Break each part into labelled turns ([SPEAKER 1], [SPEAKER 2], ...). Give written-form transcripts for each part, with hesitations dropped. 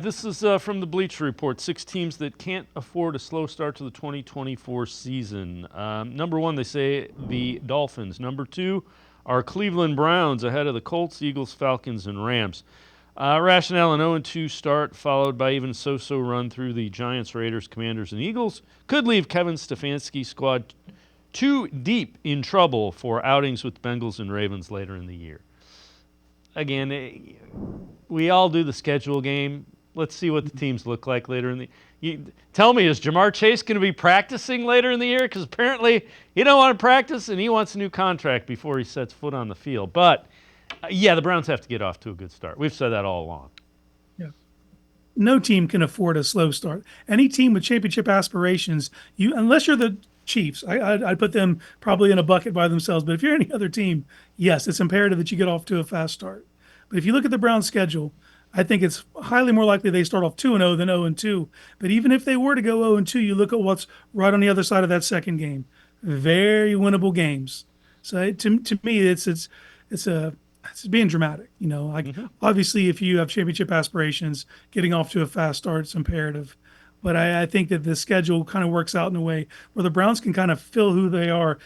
[SPEAKER 1] This is from the Bleacher Report. 6 teams that can't afford a slow start to the 2024 season. Number 1, they say the Dolphins. Number 2 are Cleveland Browns ahead of the Colts, Eagles, Falcons, and Rams. Rationale, an 0-2 start followed by even so-so run through the Giants, Raiders, Commanders, and Eagles could leave Kevin Stefanski's squad too deep in trouble for outings with Bengals and Ravens later in the year. Again, we all do the schedule game. Let's see what the teams look like later in the. Tell me, is Jamar Chase going to be practicing later in the year? Because apparently he don't want to practice and he wants a new contract before he sets foot on the field. But yeah, the Browns have to get off to a good start. We've said that all along.
[SPEAKER 2] Yeah. No team can afford a slow start. Any team with championship aspirations, unless you're the Chiefs, I'd put them probably in a bucket by themselves. But if you're any other team, yes, it's imperative that you get off to a fast start. But if you look at the Browns' schedule, I think it's highly more likely they start off 2-0 than 0-2. But even if they were to go 0-2, you look at what's right on the other side of that second game. Very winnable games. So to me, it's being dramatic. Obviously, if you have championship aspirations, getting off to a fast start is imperative. But I think that the schedule kind of works out in a way where the Browns can kind of feel who they are,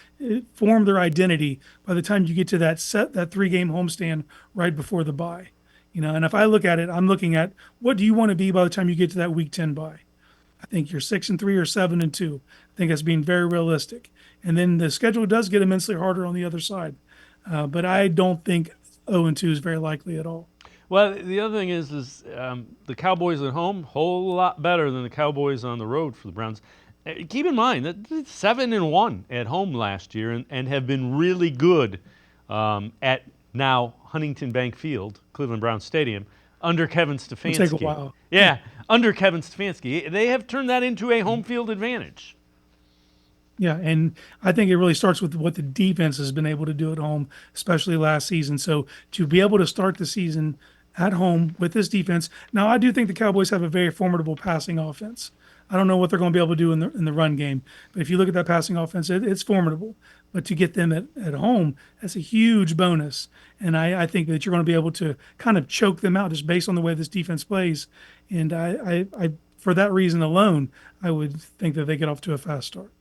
[SPEAKER 2] form their identity by the time you get to that 3-game homestand right before the bye. And if I look at it, I'm looking at what do you want to be by the time you get to that Week 10 bye. I think you're 6-3 or 7-2. I think that's being very realistic. And then the schedule does get immensely harder on the other side. But I don't think 0-2 is very likely at all.
[SPEAKER 1] Well, the other thing is the Cowboys at home, whole lot better than the Cowboys on the road for the Browns. Keep in mind that 7-1 at home last year and have been really good at now Huntington Bank Field, Cleveland Browns Stadium, under Kevin Stefanski.
[SPEAKER 2] It'll take a while.
[SPEAKER 1] Yeah, under Kevin Stefanski. They have turned that into a home field advantage.
[SPEAKER 2] Yeah, and I think it really starts with what the defense has been able to do at home, especially last season. So to be able to start the season at home with this defense. Now, I do think the Cowboys have a very formidable passing offense. I don't know what they're going to be able to do in the run game, but if you look at that passing offense, it's formidable. But to get them at home, that's a huge bonus. And I think that you're going to be able to kind of choke them out just based on the way this defense plays. And I for that reason alone, I would think that they get off to a fast start.